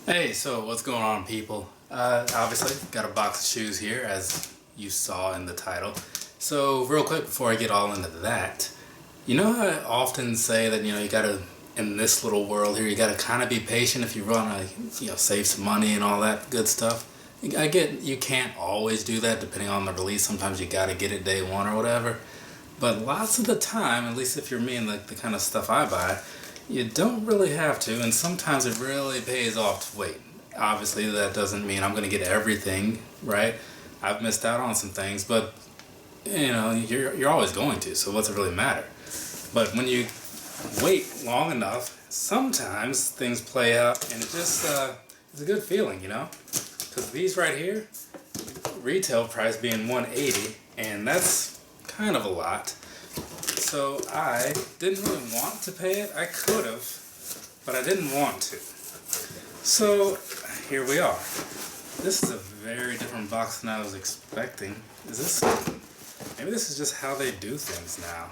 Hey, so what's going on, people? Obviously, got a box of shoes here, as you saw in the title. So, real quick before I get all into that, you know how I often say that, you gotta, in this little world here, you gotta kind of be patient if you want to, save some money and all that good stuff. I get you can't always do that depending on the release. Sometimes you gotta get it day one or whatever. But lots of the time, at least if you're me and the kind of stuff I buy, you don't really have to, and sometimes it really pays off to wait. Obviously, that doesn't mean I'm going to get everything, right? I've missed out on some things, but you're always going to, so what's it really matter? But when you wait long enough, sometimes things play out, and it's a good feeling, Because these right here, retail price being $180, and that's kind of a lot. So I didn't really want to pay it. I could have, but I didn't want to. So here we are. This is a very different box than I was expecting. Maybe this is just how they do things now.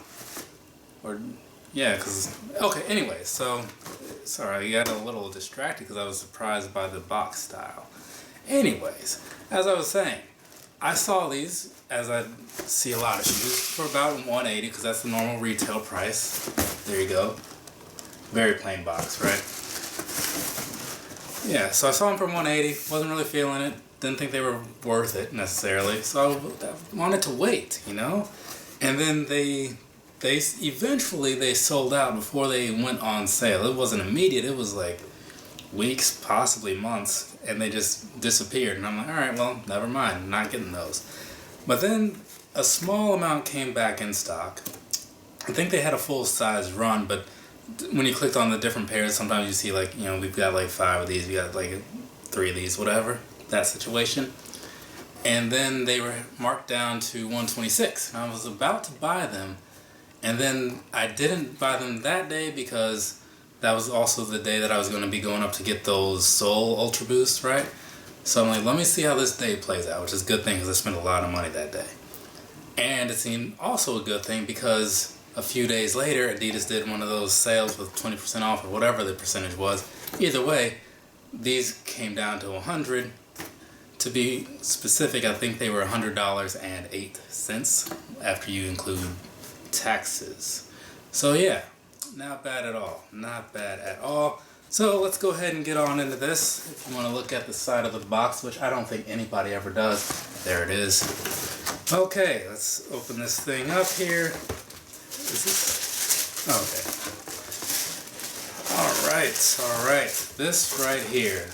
Okay, anyway, so, sorry, I got a little distracted because I was surprised by the box style. Anyways, as I was saying, I saw these, as I see a lot of shoes, for about $180 because that's the normal retail price. There you go. Very plain box, right? Yeah, so I saw them for $180, wasn't really feeling it, didn't think they were worth it necessarily, so I wanted to wait, And then they eventually sold out before they went on sale. It wasn't immediate, it was like weeks, possibly months, and they just disappeared. And I'm like, all right, well, never mind, I'm not getting those. But then a small amount came back in stock. I think they had a full size run, but when you clicked on the different pairs, sometimes you see we've got like 5 of these, we got like 3 of these, whatever, that situation. And then they were marked down to $126, and I was about to buy them, and then I didn't buy them that day because that was also the day that I was going to be going up to get those Soul UltraBoost, right? So I'm like, let me see how this day plays out, which is a good thing because I spent a lot of money that day. And it seemed also a good thing because a few days later, Adidas did one of those sales with 20% off or whatever the percentage was. Either way, these came down to $100. To be specific, I think they were $100.08 after you include taxes. So yeah. Not bad at all. Not bad at all. So let's go ahead and get on into this. If you want to look at the side of the box, which I don't think anybody ever does. There it is. Okay, let's open this thing up here. Is this? Okay. Alright. This right here.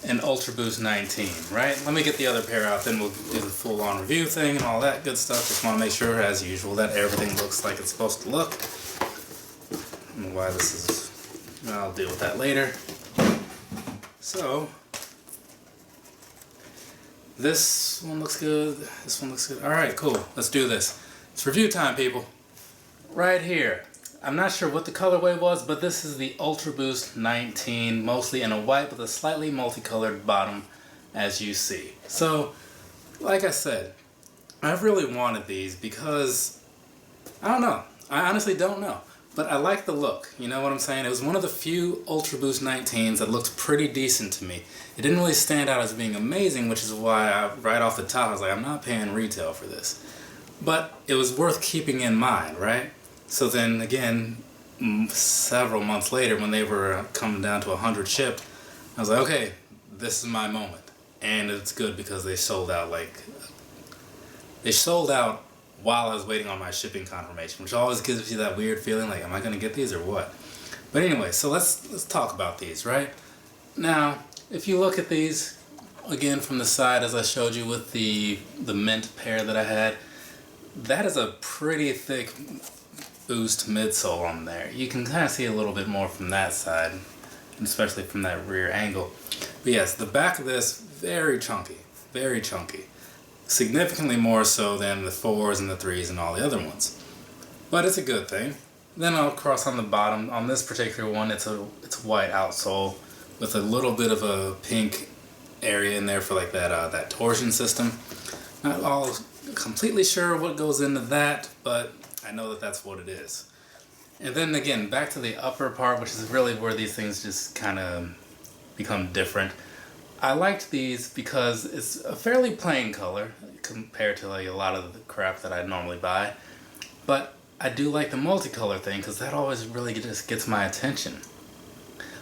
An UltraBoost 19, right? Let me get the other pair out, then we'll do the full-on review thing and all that good stuff. Just want to make sure, as usual, that everything looks like it's supposed to look. I don't know why this is... I'll deal with that later. So, this one looks good, this one looks good. Alright, cool. Let's do this. It's review time, people. Right here. I'm not sure what the colorway was, but this is the UltraBoost 19, mostly in a white with a slightly multicolored bottom, as you see. So, like I said, I really wanted these because, I don't know. I honestly don't know. But I like the look, you know what I'm saying? It was one of the few UltraBoost 19s that looked pretty decent to me. It didn't really stand out as being amazing, which is why right off the top I was like, I'm not paying retail for this. But it was worth keeping in mind, right? So then again, several months later when they were coming down to 100 shipped, I was like, okay, this is my moment. And it's good because they sold out while I was waiting on my shipping confirmation, which always gives you that weird feeling like, am I going to get these or what? But anyway, so let's talk about these, right? Now, if you look at these, again from the side as I showed you with the mint pair that I had, that is a pretty thick Boost midsole on there. You can kind of see a little bit more from that side, especially from that rear angle. But yes, the back of this, very chunky, very chunky. Significantly more so than the 4s and the 3s and all the other ones. But it's a good thing. Then I'll cross on the bottom. On this particular one, it's a white outsole with a little bit of a pink area in there for like that torsion system. Not all completely sure what goes into that, but I know that that's what it is. And then again, back to the upper part, which is really where these things just kind of become different. I liked these because it's a fairly plain color compared to like a lot of the crap that I normally buy. But I do like the multicolor thing because that always really just gets my attention.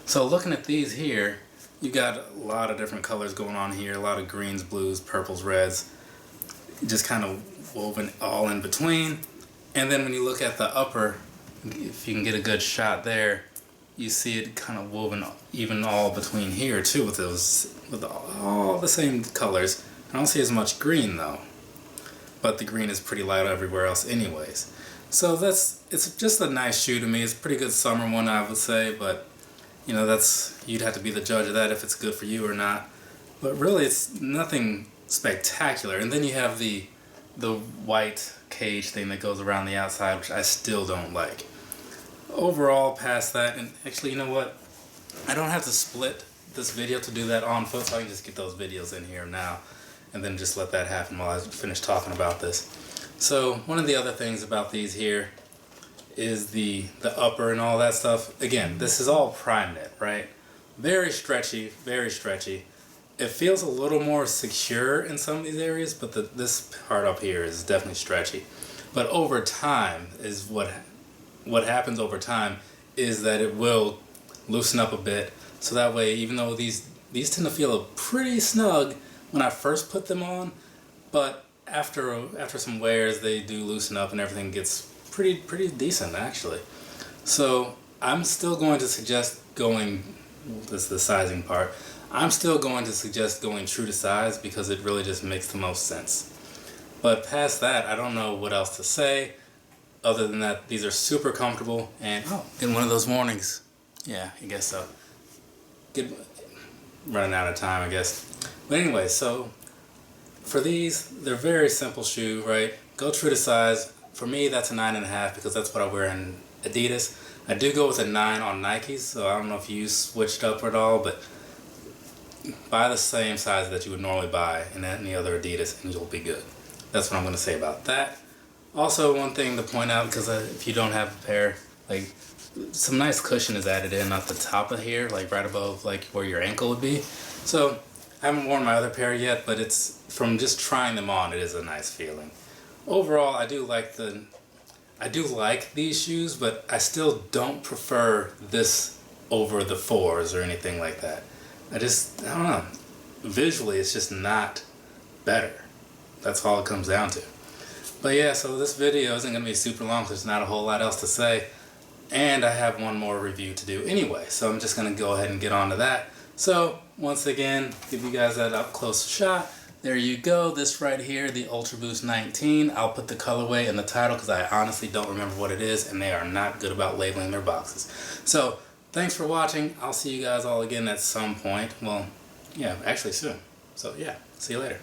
So looking at these here, you got a lot of different colors going on here, a lot of greens, blues, purples, reds, just kind of woven all in between. And then when you look at the upper, if you can get a good shot there, you see it kind of woven even all between here too with all the same colors. I don't see as much green though, but the green is pretty light everywhere else anyways. So it's just a nice shoe to me. It's a pretty good summer one, I would say, but you know, you'd have to be the judge of that if it's good for you or not. But really it's nothing spectacular. And then you have the white cage thing that goes around the outside, which I still don't like. Overall, past that, and actually, you know what? I don't have to split this video to do that on foot, so I can just get those videos in here now and then just let that happen while I finish talking about this. So one of the other things about these here is the upper and all that stuff. Again, this is all prime knit, right? Very stretchy, very stretchy. It feels a little more secure in some of these areas, but this part up here is definitely stretchy. But over time is what happens over time is that it will loosen up a bit. So that way, even though these tend to feel pretty snug when I first put them on, but after some wears they do loosen up and everything gets pretty decent actually. So I'm still going to suggest going, this is the sizing part, I'm still going to suggest going true to size because it really just makes the most sense. But past that, I don't know what else to say other than that these are super comfortable and getting one of those mornings. Yeah, I guess so. Running out of time, I guess. But anyway, so for these, they're very simple shoe, right? Go true to size. For me, that's a 9.5 because that's what I wear in Adidas. I do go with a 9 on Nikes, so I don't know if you switched up at all, but buy the same size that you would normally buy in any other Adidas and you'll be good. That's what I'm going to say about that. Also, one thing to point out, because if you don't have a pair, like some nice cushion is added in at the top of here, like right above like where your ankle would be. So I haven't worn my other pair yet, but it's from just trying them on, it is a nice feeling. Overall, I do like these shoes, but I still don't prefer this over the 4s or anything like that. I don't know. Visually, it's just not better. That's all it comes down to. But yeah, so this video isn't going to be super long because there's not a whole lot else to say. And I have one more review to do anyway, so I'm just going to go ahead and get on to that. So, once again, give you guys that up close shot. There you go, this right here, the UltraBoost 19. I'll put the colorway in the title because I honestly don't remember what it is, and they are not good about labeling their boxes. So, thanks for watching. I'll see you guys all again at some point. Well, yeah, actually soon. So yeah, see you later.